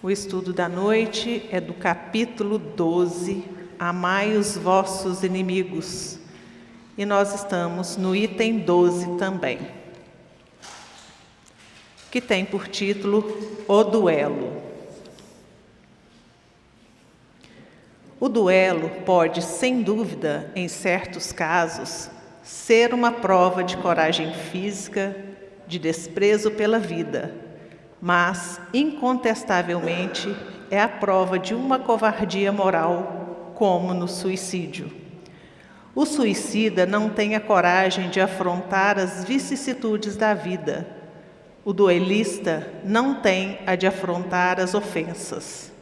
O estudo da noite é do capítulo 12, Amai os vossos inimigos. E nós estamos no item 12 também, que tem por título O Duelo. O duelo pode, sem dúvida, em certos casos, ser uma prova de coragem física, de desprezo pela vida, mas, incontestavelmente, é a prova de uma covardia moral, como no suicídio. O suicida não tem a coragem de afrontar as vicissitudes da vida. O duelista não tem a de afrontar as ofensas.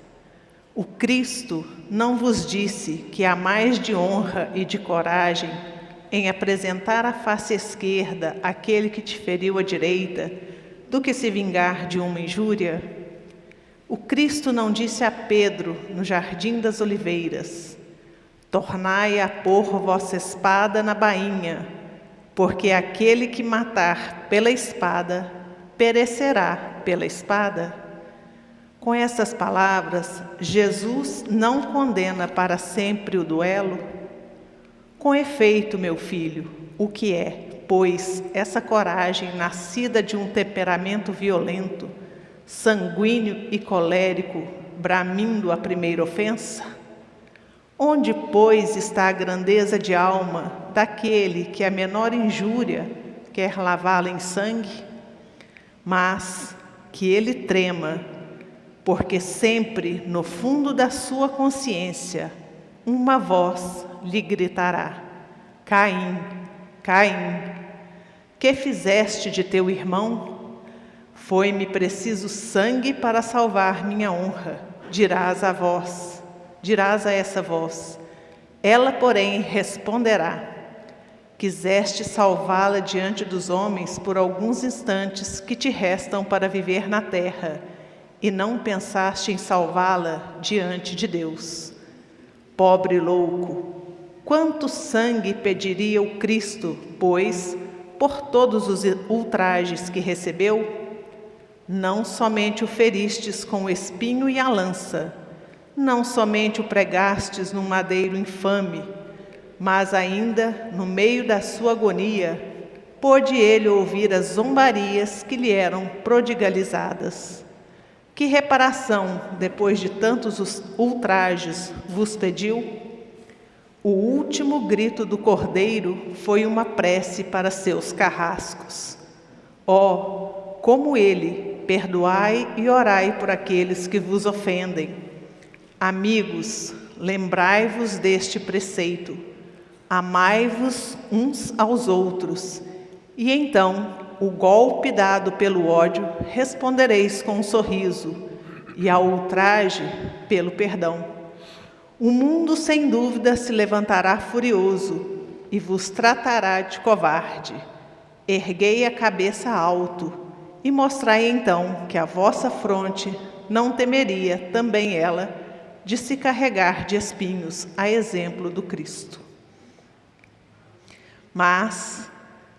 O Cristo não vos disse que há mais de honra e de coragem em apresentar a face esquerda àquele que te feriu a direita, do que se vingar de uma injúria? O Cristo não disse a Pedro, no jardim das oliveiras: tornai a pôr vossa espada na bainha, porque aquele que matar pela espada, perecerá pela espada? Com essas palavras, Jesus não condena para sempre o duelo? Com efeito, meu filho, o que é, pois, essa coragem nascida de um temperamento violento, sanguíneo e colérico, bramindo a primeira ofensa? Onde, pois, está a grandeza de alma daquele que a menor injúria quer lavá-la em sangue? Mas que ele trema, porque sempre, no fundo da sua consciência, uma voz lhe gritará: Caim, Caim, que fizeste de teu irmão? Foi-me preciso sangue para salvar minha honra, dirás a essa voz. Ela, porém, responderá: quiseste salvá-la diante dos homens por alguns instantes que te restam para viver na terra, e não pensaste em salvá-la diante de Deus. Pobre louco, quanto sangue pediria o Cristo, pois, por todos os ultrajes que recebeu? Não somente o feristes com o espinho e a lança, não somente o pregastes num madeiro infame, mas ainda, no meio da sua agonia, pôde ele ouvir as zombarias que lhe eram prodigalizadas. Que reparação, depois de tantos ultrajes, vos pediu? O último grito do cordeiro foi uma prece para seus carrascos. Ó, como ele, perdoai e orai por aqueles que vos ofendem. Amigos, lembrai-vos deste preceito. Amai-vos uns aos outros, e então o golpe dado pelo ódio respondereis com um sorriso, e ao ultraje pelo perdão. O mundo sem dúvida se levantará furioso e vos tratará de covarde. Erguei a cabeça alto e mostrai então que a vossa fronte não temeria também ela de se carregar de espinhos, a exemplo do Cristo. Mas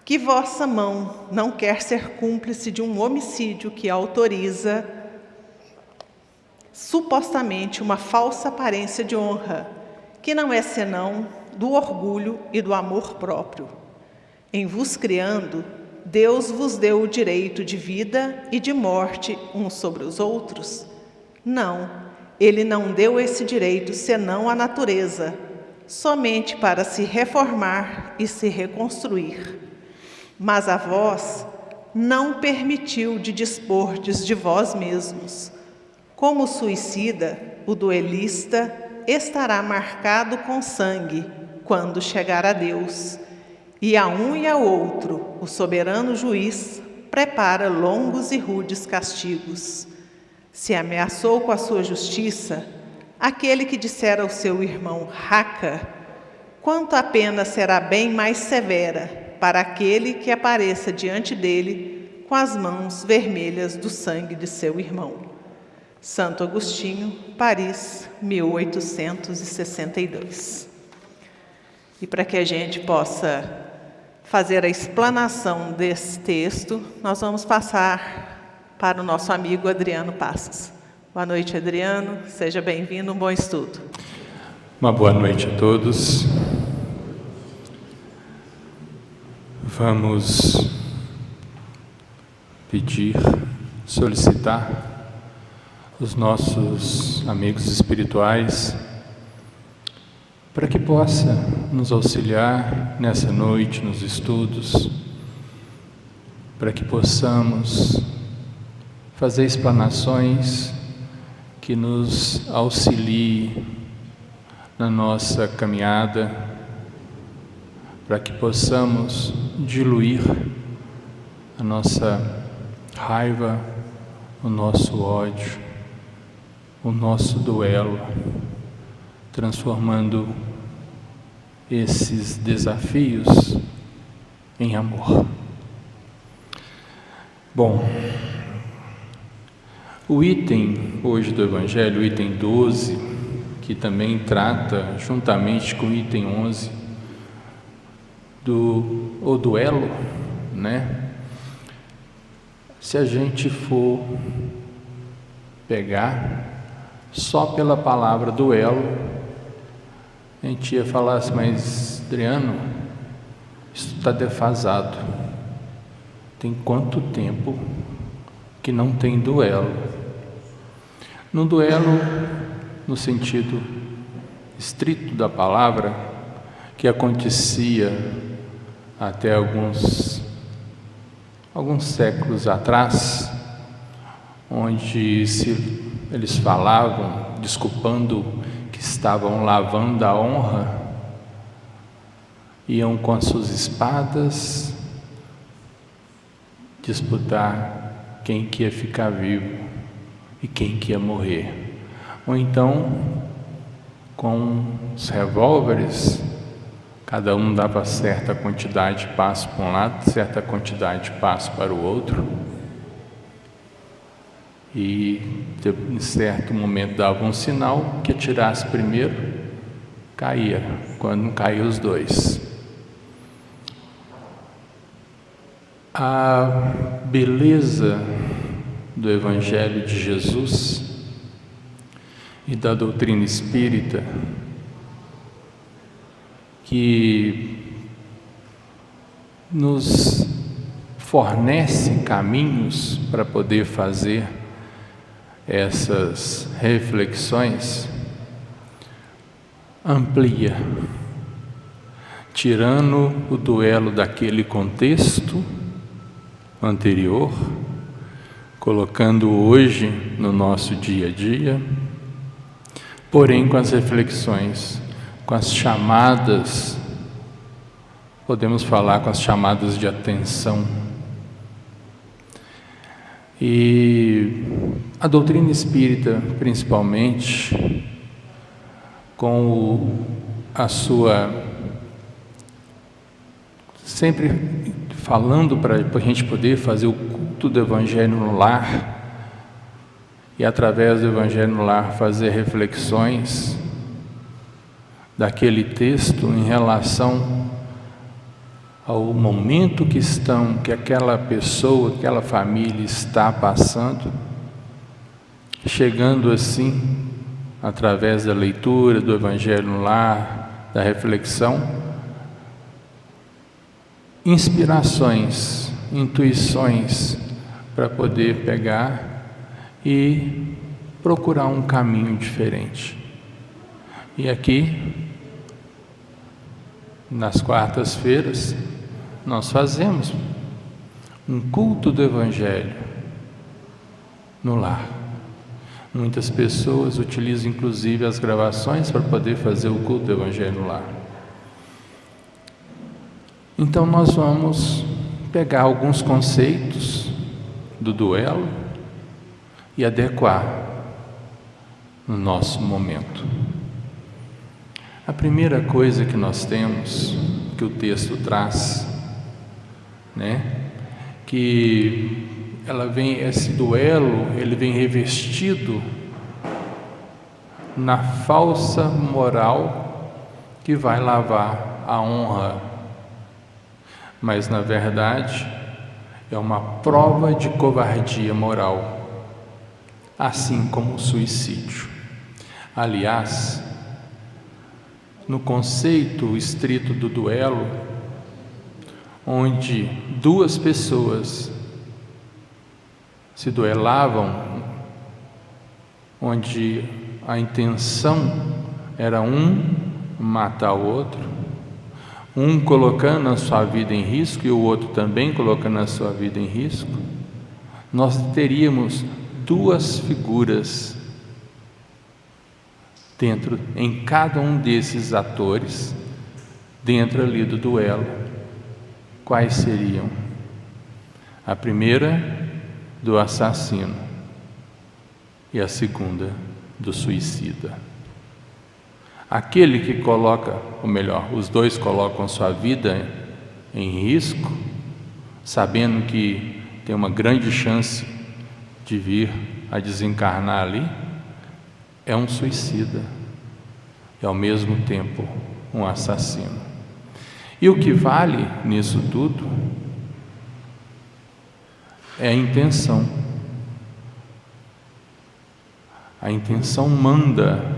que vossa mão não quer ser cúmplice de um homicídio que autoriza supostamente uma falsa aparência de honra, que não é senão do orgulho e do amor próprio. Em vos criando, Deus vos deu o direito de vida e de morte uns sobre os outros? Não, Ele não deu esse direito senão à natureza, somente para se reformar e se reconstruir. Mas a vós não permitiu de dispordes de vós mesmos. Como o suicida, o duelista estará marcado com sangue quando chegar a Deus, e a um e ao outro o soberano juiz prepara longos e rudes castigos. Se ameaçou com a sua justiça aquele que disser ao seu irmão raca, quanto a pena será bem mais severa para aquele que apareça diante dele com as mãos vermelhas do sangue de seu irmão. Santo Agostinho, Paris, 1862. E para que a gente possa fazer a explanação desse texto, nós vamos passar para o nosso amigo Adriano Passos. Boa noite, Adriano. Seja bem-vindo, um bom estudo. Uma boa noite a todos. Vamos pedir, solicitar os nossos amigos espirituais para que possa nos auxiliar nessa noite nos estudos, para que possamos fazer explanações que nos auxiliem na nossa caminhada, para que possamos diluir a nossa raiva, o nosso ódio, o nosso duelo, transformando esses desafios em amor. Bom, o item hoje do Evangelho, o item 12, que também trata, juntamente com o item 11, o duelo, né? Se a gente for pegar só pela palavra duelo, a gente ia falar assim, mas Adriano, isso está defasado. Tem quanto tempo que não tem duelo? No duelo, no sentido estrito da palavra, que acontecia até alguns séculos atrás, onde eles falavam, desculpando que estavam lavando a honra, iam com as suas espadas disputar quem que ia ficar vivo e quem que ia morrer. Ou então, com os revólveres, cada um dava certa quantidade de passo para um lado, certa quantidade de passo para o outro, e em certo momento dava um sinal que atirasse primeiro, caía, quando não caía os dois. A beleza do Evangelho de Jesus e da doutrina espírita, que nos fornece caminhos para poder fazer essas reflexões, amplia, tirando o duelo daquele contexto anterior, colocando hoje no nosso dia a dia, porém com as reflexões, com as chamadas, podemos falar com as chamadas de atenção. E a doutrina espírita, principalmente, com a sua, sempre falando para a gente poder fazer o culto do Evangelho no lar, e através do Evangelho no lar fazer reflexões daquele texto em relação ao momento que aquela pessoa, aquela família está passando, chegando assim, através da leitura do Evangelho no lar, da reflexão, inspirações, intuições para poder pegar e procurar um caminho diferente. E aqui, nas quartas-feiras, nós fazemos um culto do Evangelho no lar. Muitas pessoas utilizam inclusive as gravações para poder fazer o culto do Evangelho no lar. Então nós vamos pegar alguns conceitos do duelo e adequar no nosso momento. A primeira coisa que nós temos, que o texto traz, que esse duelo, ele vem revestido na falsa moral que vai lavar a honra, mas na verdade é uma prova de covardia moral. assim como o suicídio. Aliás, no conceito estrito do duelo, onde duas pessoas se duelavam, onde a intenção era um matar o outro, um colocando a sua vida em risco e o outro também colocando a sua vida em risco, nós teríamos duas figuras em cada um desses atores, dentro ali do duelo. Quais seriam? A primeira, do assassino, e a segunda, do suicida. Aquele que coloca, ou melhor, os dois colocam sua vida em risco, sabendo que tem uma grande chance de vir a desencarnar ali, é um suicida e ao mesmo tempo um assassino. E o que vale nisso tudo é a intenção. A intenção manda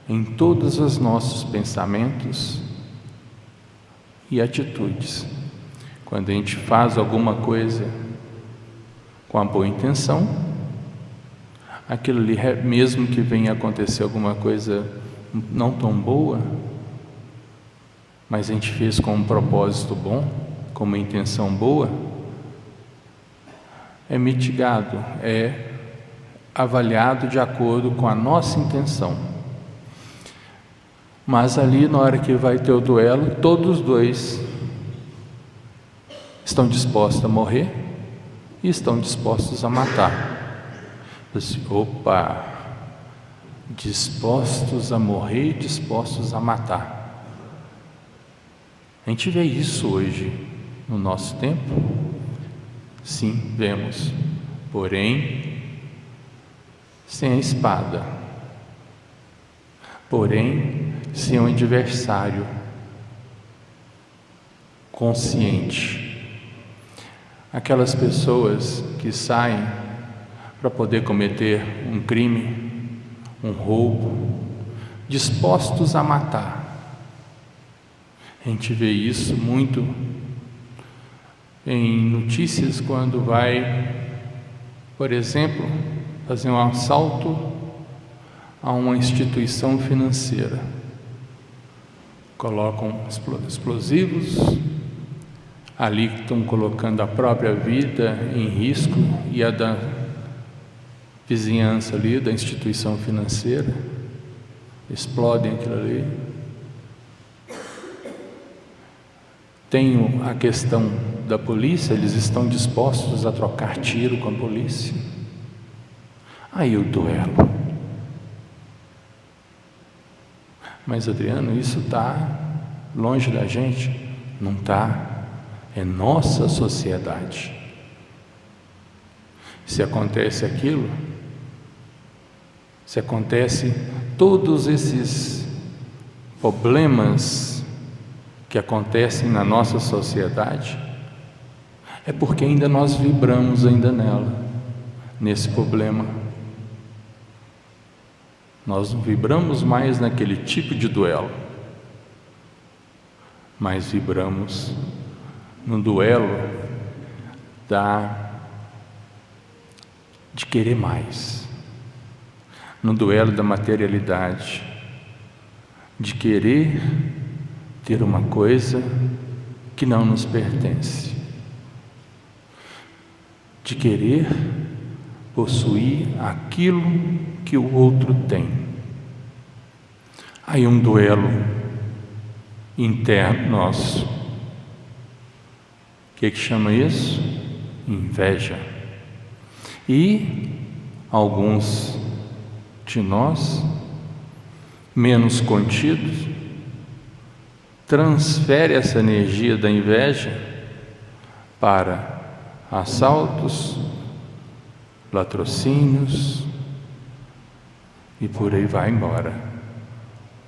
em todos os nossos pensamentos e atitudes. Quando a gente faz alguma coisa com a boa intenção, aquilo ali, mesmo que venha acontecer alguma coisa não tão boa, mas a gente fez com um propósito bom, com uma intenção boa, é mitigado, é avaliado de acordo com a nossa intenção. Mas ali, na hora que vai ter o duelo, todos os dois estão dispostos a morrer e estão dispostos a matar. Assim, opa, dispostos a morrer e dispostos a matar. A gente vê isso hoje no nosso tempo? Sim, vemos. Porém, sem a espada. Porém, sem um adversário consciente. Aquelas pessoas que saem para poder cometer um crime, um roubo, dispostos a matar. A gente vê isso muito em notícias quando vai, por exemplo, fazer um assalto a uma instituição financeira. Colocam explosivos, ali estão colocando a própria vida em risco e a da vizinhança ali, da instituição financeira, explodem aquilo ali. Tem a questão da polícia, eles estão dispostos a trocar tiro com a polícia. Aí o duelo. Mas Adriano, isso está longe da gente? Não está. É nossa sociedade. Se acontece aquilo, se acontece todos esses problemas que acontecem na nossa sociedade, é porque ainda nós vibramos ainda nela, nesse problema. Nós não vibramos mais naquele tipo de duelo, mas vibramos no duelo de querer mais, no duelo da materialidade, de querer ter uma coisa que não nos pertence, de querer possuir aquilo que o outro tem. Aí um duelo interno nosso. O que chama isso? Inveja. E alguns de nós, menos contidos, transfere essa energia da inveja para assaltos, latrocínios e por aí vai embora.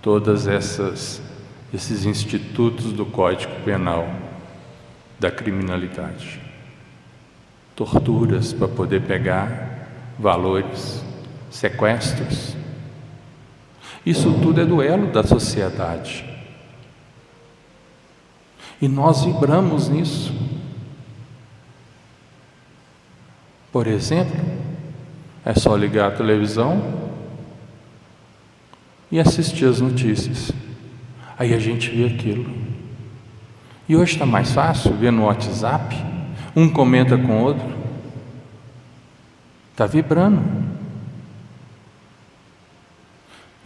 Todas esses institutos do Código Penal da criminalidade, torturas para poder pegar valores, sequestros. Isso tudo é duelo da sociedade. E nós vibramos nisso. Por exemplo, é só ligar a televisão e assistir as notícias. Aí a gente vê aquilo. E hoje está mais fácil ver no WhatsApp, um comenta com o outro. Está vibrando.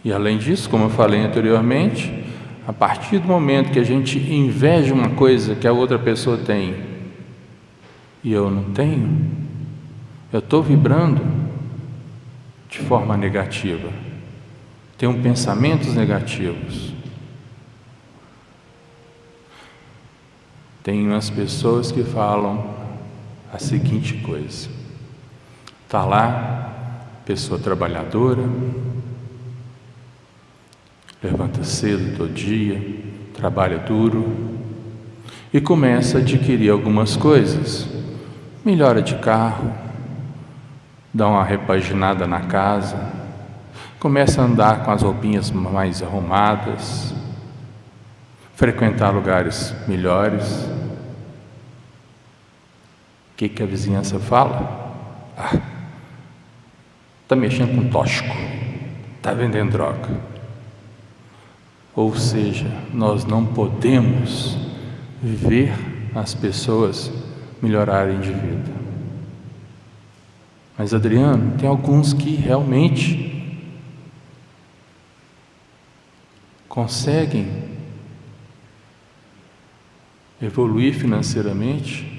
E além disso, como eu falei anteriormente, a partir do momento que a gente inveja uma coisa que a outra pessoa tem e eu não tenho, eu estou vibrando de forma negativa. Tenho pensamentos negativos. Tem umas pessoas que falam a seguinte coisa: está lá, pessoa trabalhadora, levanta cedo todo dia, trabalha duro e começa a adquirir algumas coisas, melhora de carro, dá uma repaginada na casa, começa a andar com as roupinhas mais arrumadas, frequentar lugares melhores. O que a vizinhança fala? Está mexendo com tóxico, está vendendo droga. Ou seja, nós não podemos ver as pessoas melhorarem de vida. Mas, Adriano, tem alguns que realmente conseguem evoluir financeiramente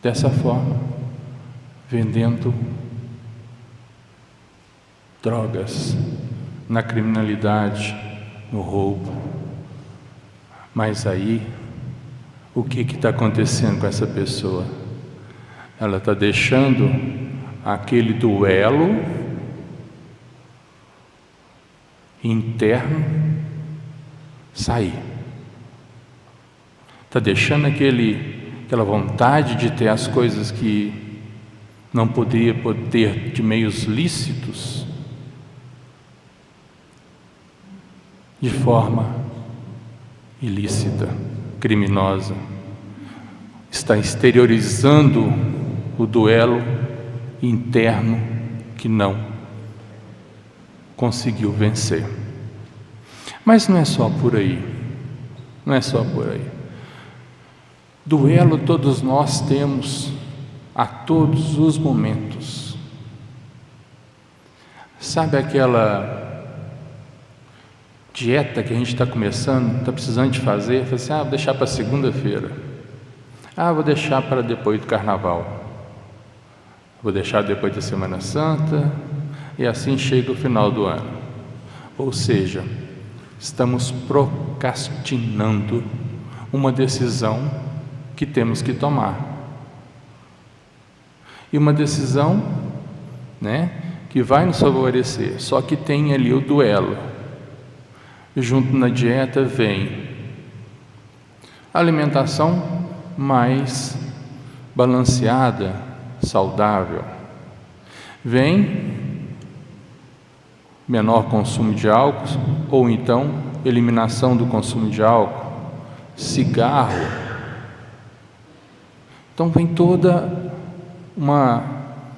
dessa forma, vendendo drogas, na criminalidade, no roubo. Mas aí, o que está acontecendo com essa pessoa? Ela está deixando aquele duelo interno sair. Está deixando aquela vontade de ter as coisas que não poderia ter de meios lícitos, de forma ilícita, criminosa. Está exteriorizando o duelo interno que não conseguiu vencer. Mas não é só por aí. Não é só por aí. Duelo todos nós temos a todos os momentos. Sabe aquela dieta que a gente está começando, está precisando de fazer? Fala assim, vou deixar para segunda-feira. Vou deixar para depois do Carnaval. Vou deixar depois da Semana Santa. E assim chega o final do ano. Ou seja, estamos procrastinando uma decisão que temos que tomar. E uma decisão, que vai nos favorecer. Só que tem ali o duelo. Junto na dieta vem a alimentação mais balanceada, saudável. Vem menor consumo de álcool, ou então eliminação do consumo de álcool, cigarro. Então vem toda uma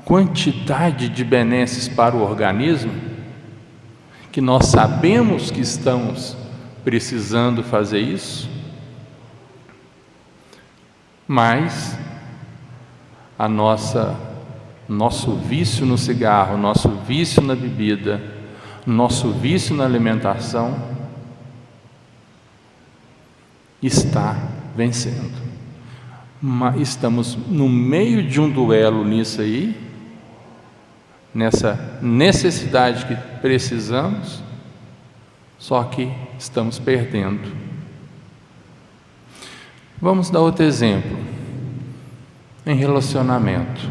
quantidade de benesses para o organismo, que nós sabemos que estamos precisando fazer isso, mas nosso vício no cigarro, nosso vício na bebida, nosso vício na alimentação está vencendo. Mas estamos no meio de um duelo nisso aí, nessa necessidade que precisamos, só que estamos perdendo. Vamos dar outro exemplo. Em relacionamento.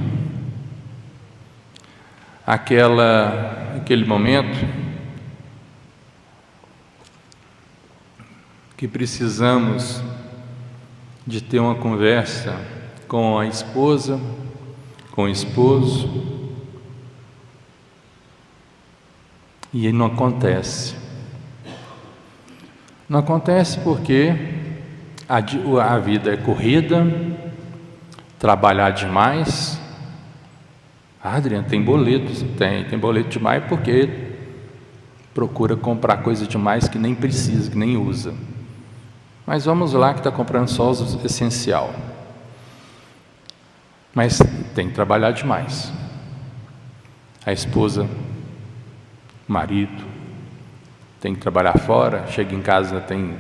Aquele momento que precisamos de ter uma conversa com a esposa com o esposo, e não acontece. Não acontece porque a vida é corrida, trabalhar demais. Adriano, tem boletos? Tem boleto demais porque procura comprar coisa demais que nem precisa, que nem usa. Mas vamos lá que está comprando só o essencial. Mas tem que trabalhar demais. A esposa, o marido, tem que trabalhar fora, chega em casa, tem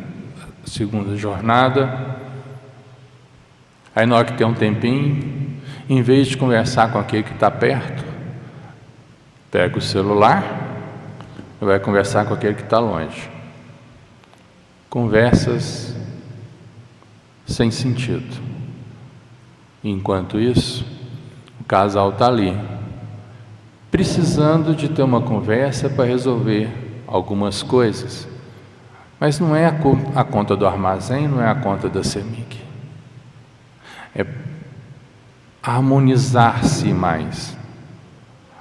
a segunda jornada. Aí na hora que tem um tempinho, em vez de conversar com aquele que está perto, pega o celular e vai conversar com aquele que está longe. Conversas sem sentido. Enquanto isso, o casal está ali, precisando de ter uma conversa para resolver algumas coisas. Mas não é a conta do armazém, não é a conta da CEMIG. É harmonizar-se mais,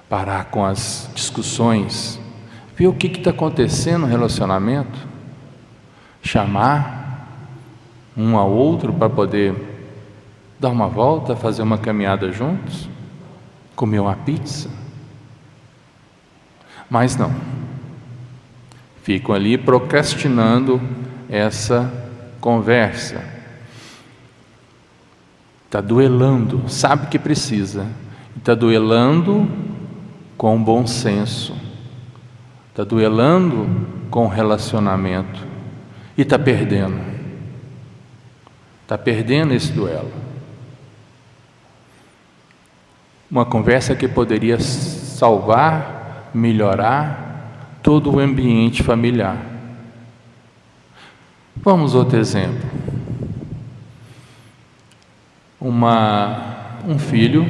parar com as discussões, ver o que está acontecendo no relacionamento, chamar um ao outro para poder dar uma volta, fazer uma caminhada juntos, comer uma pizza. Mas não, ficam ali procrastinando essa conversa. Está duelando, sabe que precisa, está duelando com bom senso, está duelando com relacionamento e está perdendo esse duelo. Uma conversa que poderia salvar, melhorar todo o ambiente familiar. Vamos outro exemplo. Um filho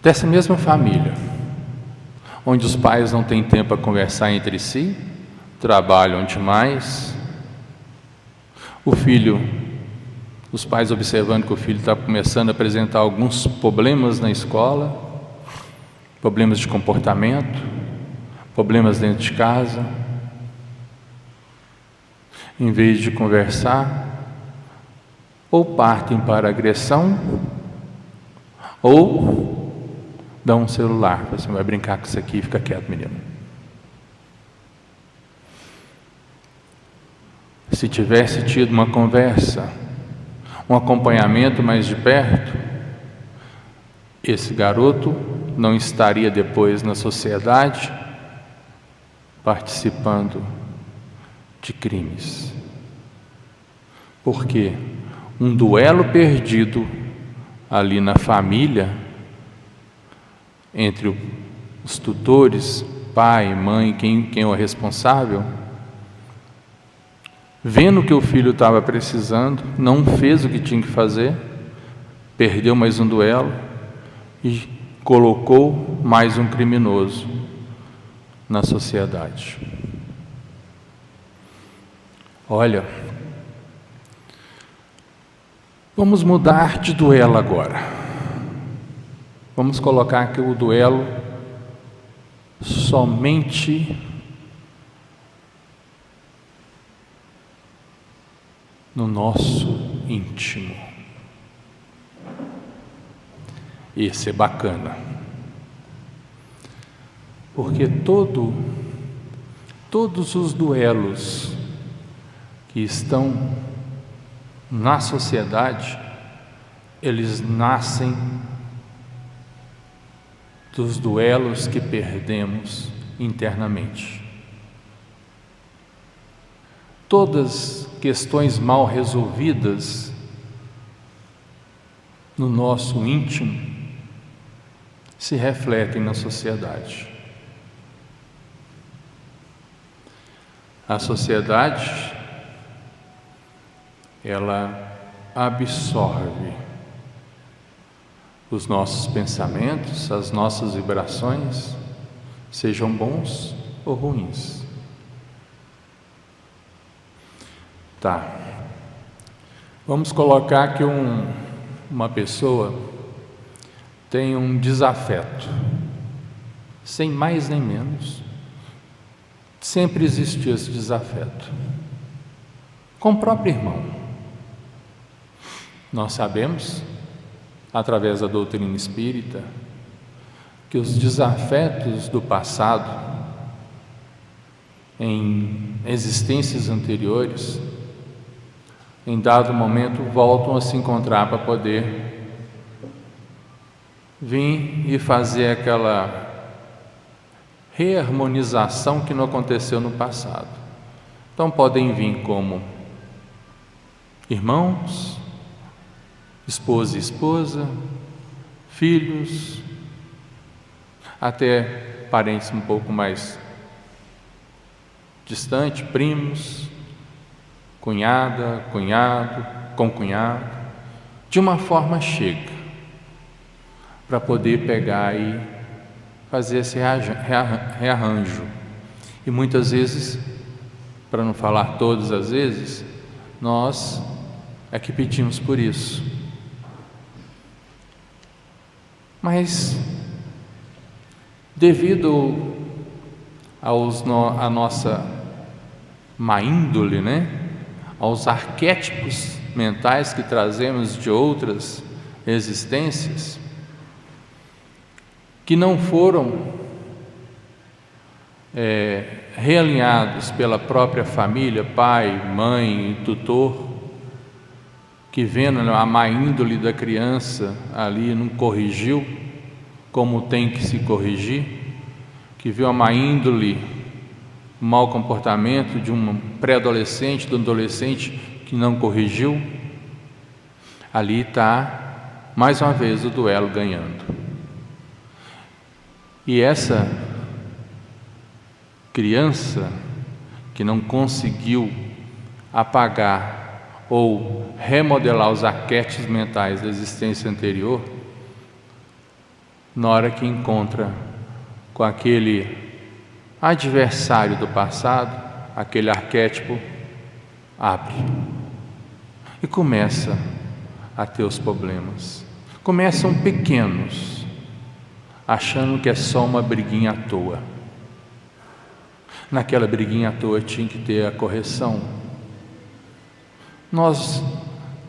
dessa mesma família, onde os pais não têm tempo para conversar entre si, trabalham demais. Os pais observando que o filho está começando a apresentar alguns problemas na escola, problemas de comportamento, problemas dentro de casa. Em vez de conversar, ou partem para a agressão, ou dão um celular. Você vai brincar com isso aqui, fica quieto, menino. Se tivesse tido uma conversa, um acompanhamento mais de perto, esse garoto não estaria depois na sociedade participando de crimes. Por quê? Um duelo perdido ali na família, entre os tutores, pai, mãe, quem é o responsável, vendo que o filho estava precisando, não fez o que tinha que fazer, perdeu mais um duelo e colocou mais um criminoso na sociedade. Olha, vamos mudar de duelo agora. Vamos colocar aqui o duelo somente no nosso íntimo. Esse é bacana, porque todos os duelos que estão na sociedade, eles nascem dos duelos que perdemos internamente. Todas questões mal resolvidas no nosso íntimo se refletem na sociedade. A sociedade, ela absorve os nossos pensamentos, as nossas vibrações, sejam bons ou ruins. Tá. Vamos colocar que uma pessoa tem um desafeto, sem mais nem menos. Sempre existiu esse desafeto com o próprio irmão. Nós sabemos, através da doutrina espírita, que os desafetos do passado, em existências anteriores, em dado momento voltam a se encontrar para poder vir e fazer aquela reharmonização que não aconteceu no passado. Então podem vir como irmãos, esposa e esposa, filhos, até parentes um pouco mais distantes, primos, cunhada, cunhado, concunhado. De uma forma chega para poder pegar e fazer esse rearranjo. E muitas vezes, para não falar todas as vezes, nós é que pedimos por isso. Mas devido à nossa má índole, aos arquétipos mentais que trazemos de outras existências, que não foram realinhados pela própria família, pai, mãe, tutor, que vendo a má índole da criança ali não corrigiu como tem que se corrigir, que viu a má índole, o mau comportamento de um pré-adolescente, de um adolescente que não corrigiu, ali está mais uma vez o duelo ganhando. E essa criança que não conseguiu apagar ou remodelar os arquétipos mentais da existência anterior, na hora que encontra com aquele adversário do passado, aquele arquétipo abre e começa a ter os problemas. Começam pequenos, achando que é só uma briguinha à toa. Naquela briguinha à toa tinha que ter a correção. Nós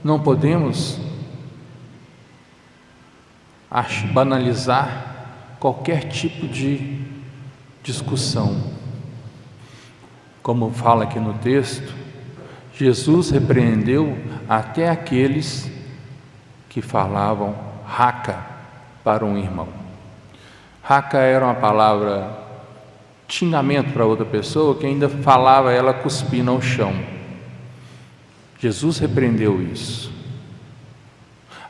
não podemos banalizar qualquer tipo de discussão. Como fala aqui no texto, Jesus repreendeu até aqueles que falavam raca para um irmão. Raca era uma palavra xingamento para outra pessoa que ainda falava ela cuspindo ao chão. Jesus repreendeu isso.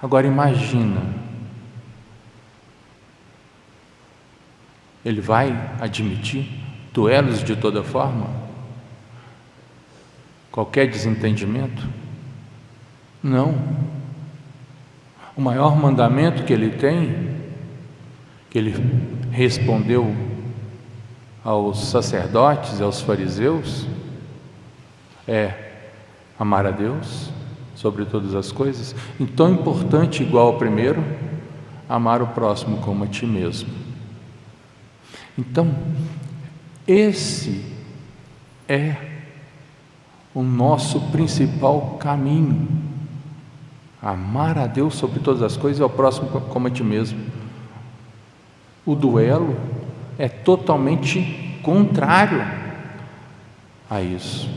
Agora imagina, ele vai admitir duelos de toda forma? Qualquer desentendimento? Não. O maior mandamento que ele tem, que ele respondeu aos sacerdotes e aos fariseus, é amar a Deus sobre todas as coisas. E tão importante, igual ao primeiro, amar o próximo como a ti mesmo. Então, esse é o nosso principal caminho: amar a Deus sobre todas as coisas e ao próximo como a ti mesmo. O duelo é totalmente contrário a isso.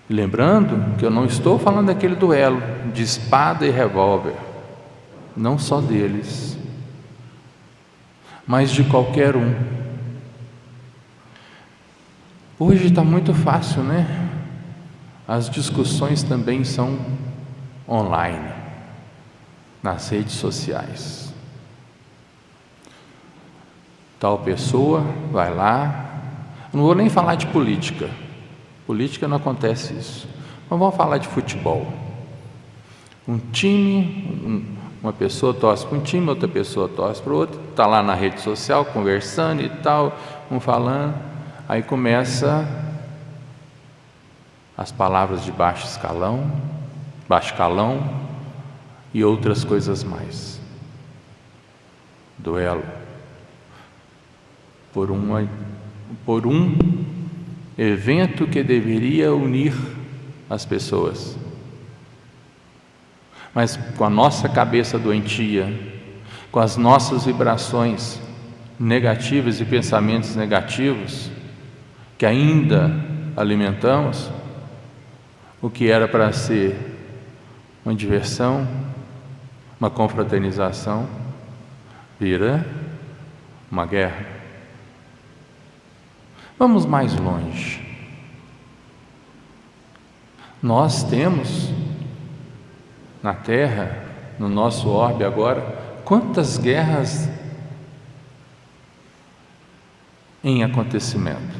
Lembrando que eu não estou falando daquele duelo de espada e revólver, não só deles, mas de qualquer um. Hoje está muito fácil, As discussões também são online, nas redes sociais. Tal pessoa vai lá, não vou nem falar de política, política não acontece isso, mas vamos falar de futebol. Um time, uma pessoa torce para um time, outra pessoa torce para o outro, está lá na rede social conversando e tal, um falando, aí começa as palavras de baixo calão e outras coisas mais. duelo por um evento que deveria unir as pessoas, mas com a nossa cabeça doentia, com as nossas vibrações negativas e pensamentos negativos que ainda alimentamos, o que era para ser uma diversão, uma confraternização, vira uma guerra. Vamos mais longe. Nós temos na Terra, no nosso orbe agora, quantas guerras em acontecimento?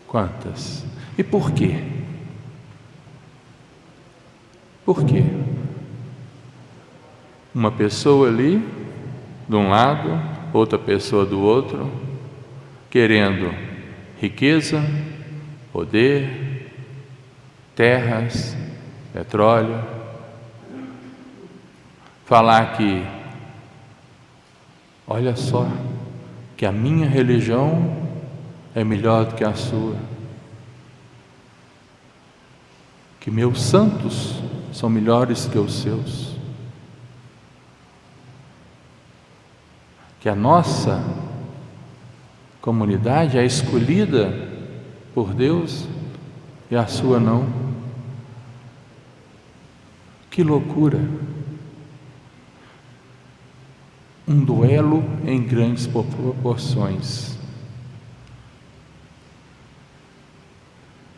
Quantas? E por quê? Por quê? Uma pessoa ali, de um lado, outra pessoa do outro, querendo riqueza, poder, terras, petróleo, falar que, olha só, que a minha religião é melhor do que a sua, que meus santos são melhores que os seus, que a nossa comunidade é escolhida por Deus e a sua não. Que loucura! Um duelo em grandes proporções.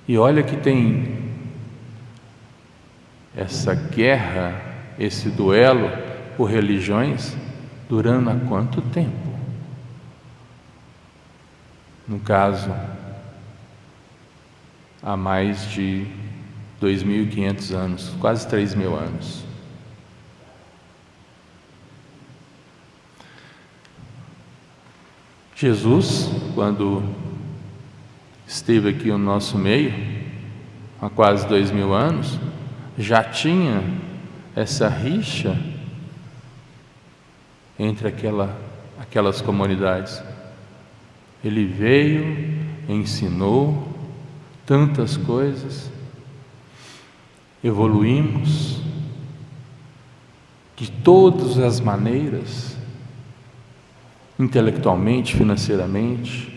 E olha que tem essa guerra, esse duelo por religiões, durando há quanto tempo? No caso, há mais de 2.500 anos, quase 3.000 anos. Jesus, quando esteve aqui no nosso meio, há quase 2.000 anos, já tinha essa rixa entre aquelas comunidades. Ele veio, ensinou tantas coisas, evoluímos de todas as maneiras, intelectualmente, financeiramente,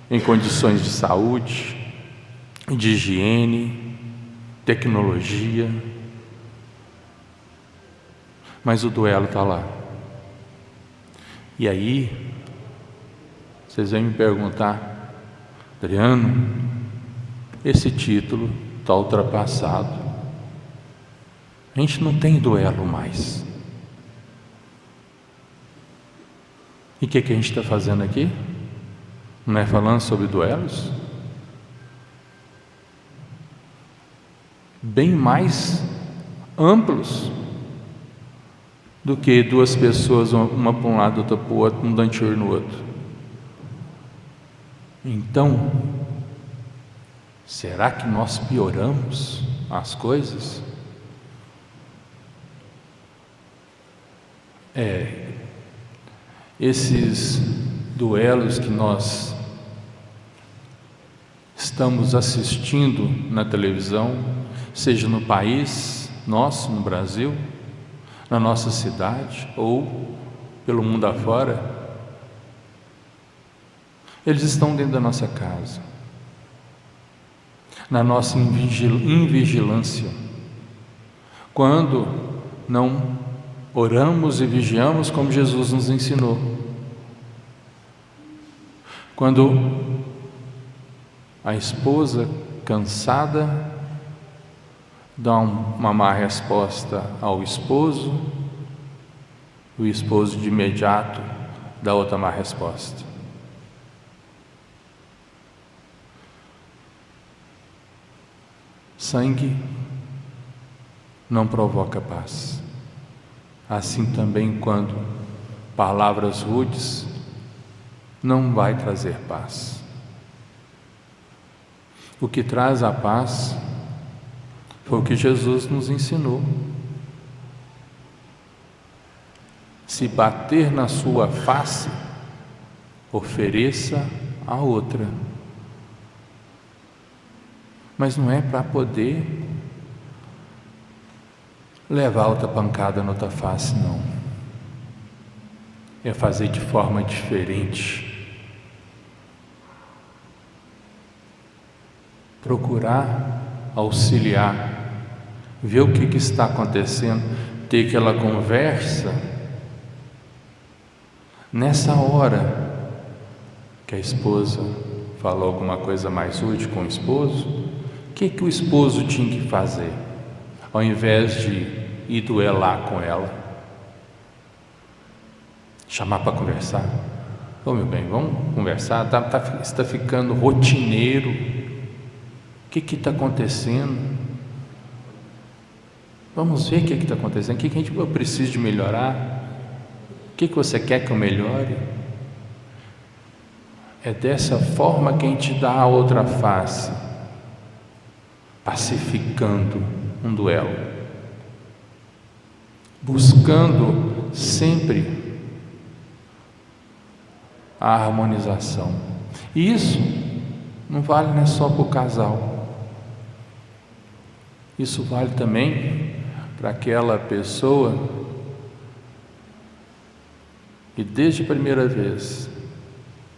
em condições de saúde, de higiene, tecnologia, mas o duelo está lá. E aí, vocês vêm me perguntar, Adriano, esse título está ultrapassado, a gente não tem duelo mais. E o que a gente está fazendo aqui? Não é falando sobre duelos? Bem mais amplos do que duas pessoas, uma para um lado, outra para o outro, um dando tiro no outro. Então, será que nós pioramos as coisas? Esses duelos que nós estamos assistindo na televisão, seja no país nosso, no Brasil, na nossa cidade ou pelo mundo afora, eles estão dentro da nossa casa, na nossa invigilância, quando não oramos e vigiamos como Jesus nos ensinou. Quando a esposa cansada dá uma má resposta ao esposo, o esposo de imediato dá outra má resposta. Sangue não provoca paz. Assim também, quando palavras rudes não vai trazer paz. O que traz a paz foi o que Jesus nos ensinou. Se bater na sua face, ofereça a outra. Mas não é para poder levar outra pancada na outra face, não. É fazer de forma diferente. Procurar auxiliar, ver o que está acontecendo, ter aquela conversa. Nessa hora que a esposa falou alguma coisa mais útil com o esposo, o que o esposo tinha que fazer? Ao invés de ir duelar com ela, chamar para conversar. Ô meu bem, vamos conversar, está ficando rotineiro. O que está acontecendo? Vamos ver o que está acontecendo. O que eu preciso de melhorar? O que você quer que eu melhore? É dessa forma que a gente dá a outra face, pacificando um duelo, buscando sempre a harmonização. E isso não vale não é só para o casal, isso vale também para aquela pessoa que desde a primeira vez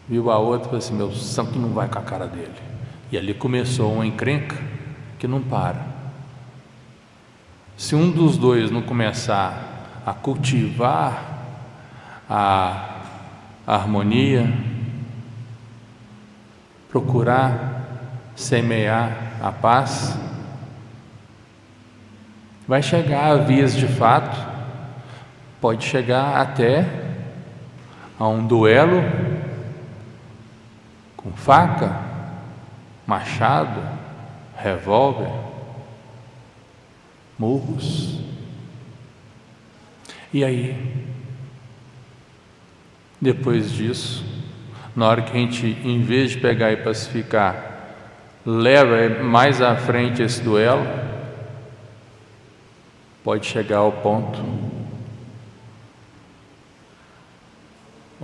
viu a outra e falou assim: meu santo não vai com a cara dele. E ali começou uma encrenca que não para. Se um dos dois não começar a cultivar a harmonia, procurar semear a paz, vai chegar a vias de fato, pode chegar até a um duelo com faca, machado, revólver, murros. E aí, depois disso, na hora que a gente, em vez de pegar e pacificar, leva mais à frente esse duelo, pode chegar ao ponto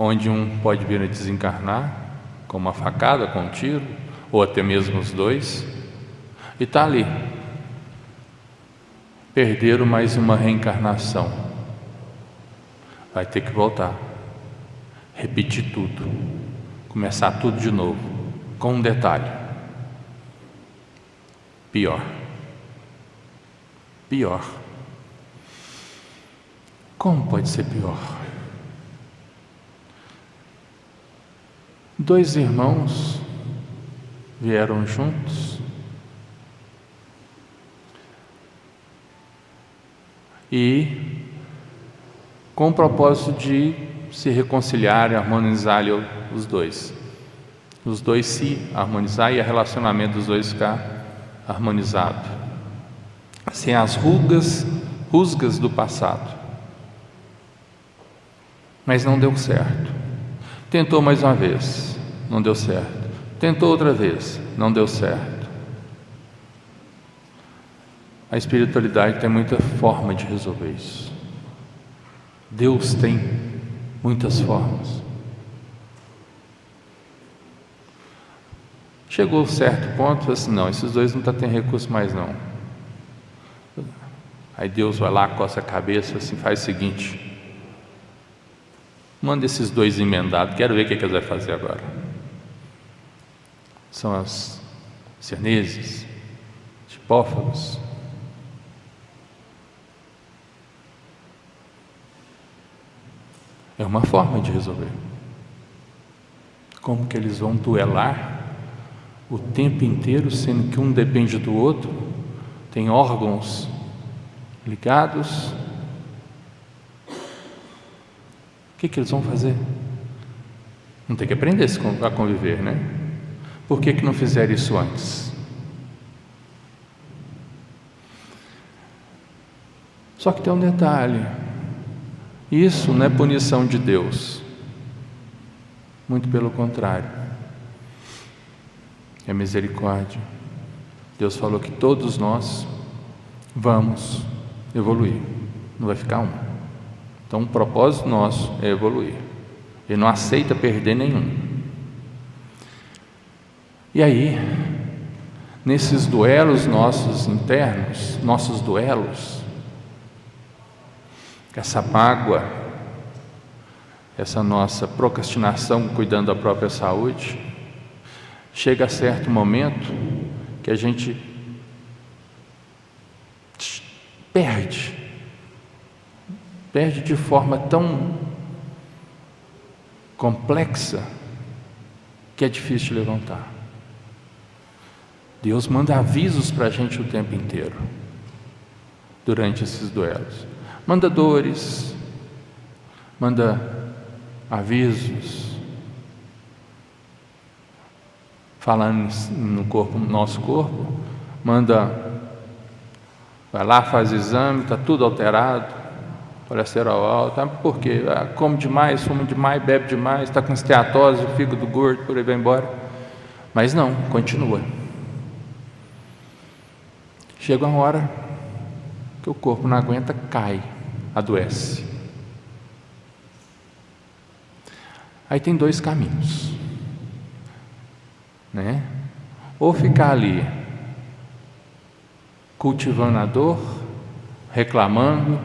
onde um pode vir a desencarnar com uma facada, com um tiro, ou até mesmo os dois, e está ali. Perderam mais uma reencarnação. Vai ter que voltar, repetir tudo, começar tudo de novo, com um detalhe: pior. Como pode ser pior? Dois irmãos vieram juntos e com o propósito de se reconciliar e harmonizar os dois se harmonizar e o relacionamento dos dois ficar harmonizado, sem as rusgas do passado. Mas não deu certo. Tentou mais uma vez, não deu certo. Tentou outra vez, não deu certo. A espiritualidade tem muita forma de resolver isso. Deus tem muitas formas. Chegou a um certo ponto, falou assim: não, esses dois não estão tendo recurso mais não. Aí Deus vai lá, coça a cabeça, assim, faz o seguinte: manda esses dois emendados, quero ver o que eles vão fazer agora. São as Sianeses, Tipófagos. É uma forma de resolver. Como que eles vão duelar o tempo inteiro, sendo que um depende do outro, tem órgãos ligados? O que eles vão fazer? Não tem que aprender a conviver, né? Por que não fizeram isso antes? Só que tem um detalhe: isso não é punição de Deus, muito pelo contrário, é misericórdia. Deus falou que todos nós vamos evoluir, não vai ficar um. Então o propósito nosso é evoluir. Ele não aceita perder nenhum. E aí, nesses duelos nossos internos, nossos duelos, essa mágoa, essa nossa procrastinação cuidando da própria saúde, chega a certo momento que a gente perde de forma tão complexa que é difícil de levantar. Deus manda avisos para a gente o tempo inteiro, durante esses duelos. Manda dores, manda avisos, falando no corpo, no nosso corpo, manda, vai lá, faz exame, está tudo alterado, colesterol alto, por quê? Come demais, fuma demais, bebe demais, está com esteatose, o fígado gordo, por aí vai embora. Mas não, continua. Chega uma hora que o corpo não aguenta, cai, adoece. Aí tem dois caminhos, né? Ou ficar ali cultivando a dor, reclamando,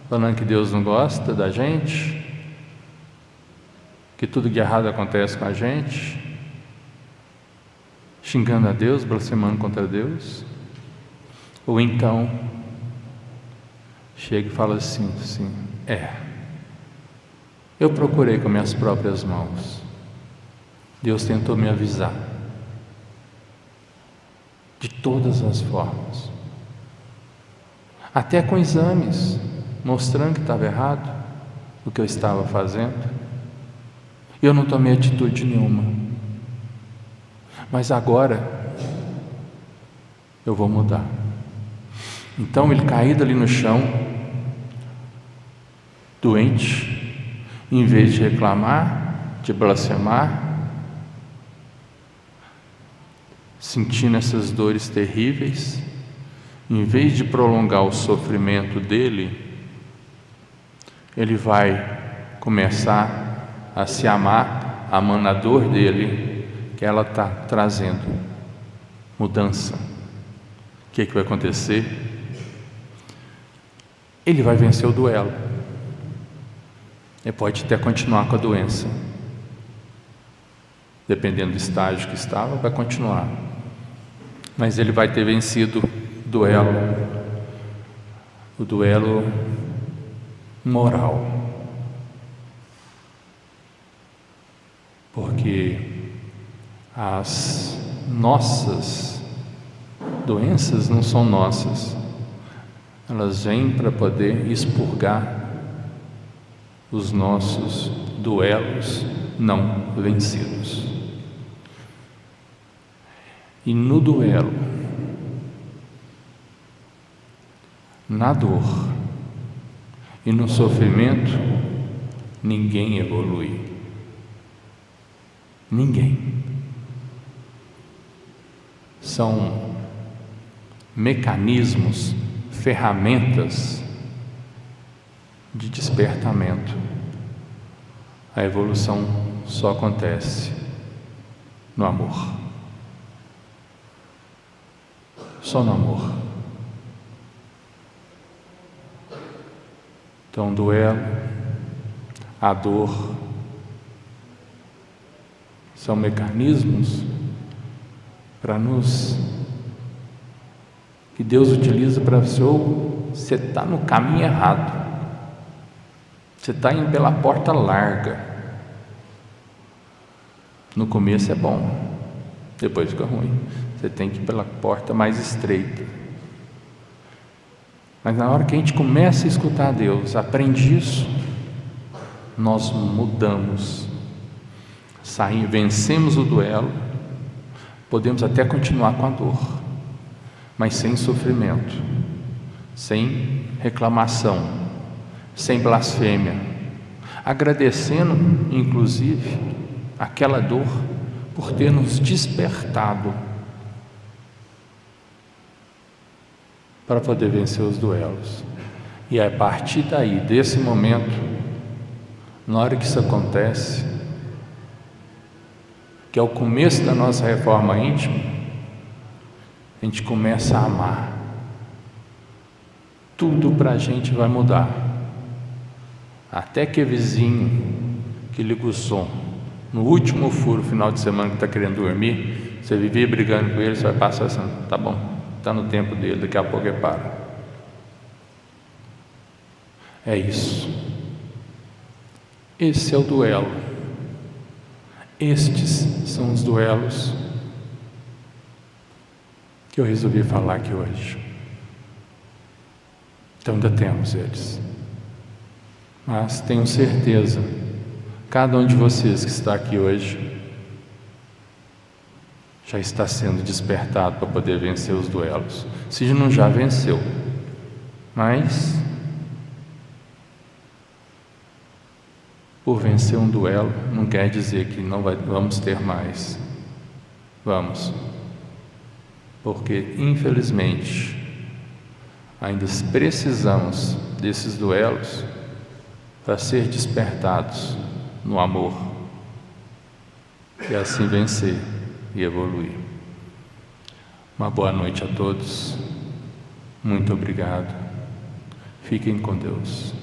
falando que Deus não gosta da gente, que tudo de errado acontece com a gente, xingando a Deus, blasfemando contra Deus. Ou então chega e fala assim, eu procurei com minhas próprias mãos, Deus tentou me avisar de todas as formas, até com exames, mostrando que estava errado o que eu estava fazendo. Eu não tomei atitude nenhuma, mas agora eu vou mudar. Então ele caído ali no chão, doente, em vez de reclamar, de blasfemar, sentindo essas dores terríveis, em vez de prolongar o sofrimento dele, ele vai começar a se amar, amando a dor dele, que ela está trazendo mudança. O que vai acontecer? Ele vai vencer o duelo. Ele pode até continuar com a doença, dependendo do estágio que estava, vai continuar, mas ele vai ter vencido o duelo moral, porque as nossas doenças não são nossas, elas vêm para poder expurgar os nossos duelos não vencidos. E no duelo, na dor e no sofrimento, ninguém evolui. Ninguém. São mecanismos, ferramentas de despertamento. A evolução só acontece no amor. Só no amor. Então, o duelo, a dor, são mecanismos para que Deus utiliza para você está no caminho errado, você está indo pela porta larga. No começo é bom, depois fica ruim. Você tem que ir pela porta mais estreita. Mas na hora que a gente começa a escutar Deus, aprende isso, nós mudamos, vencemos o duelo, podemos até continuar com a dor, mas sem sofrimento, sem reclamação, sem blasfêmia, agradecendo inclusive aquela dor por ter nos despertado para poder vencer os duelos. E a partir daí, desse momento, na hora que isso acontece, que é o começo da nossa reforma íntima, a gente começa a amar. Tudo para a gente vai mudar. Até que vizinho que liga o som no último furo, final de semana, que está querendo dormir, você vivia brigando com ele, você vai passar assim, tá bom, está no tempo dele, daqui a pouco ele para. É isso. Esse é o duelo. Estes são os duelos que eu resolvi falar aqui hoje. Então ainda temos eles. Mas tenho certeza, cada um de vocês que está aqui hoje já está sendo despertado para poder vencer os duelos. Se não já venceu, mas por vencer um duelo não quer dizer que não vamos ter mais. Vamos. Porque infelizmente ainda precisamos desses duelos para ser despertados no amor e assim vencer e evoluir. Uma boa noite a todos. Muito obrigado. Fiquem com Deus.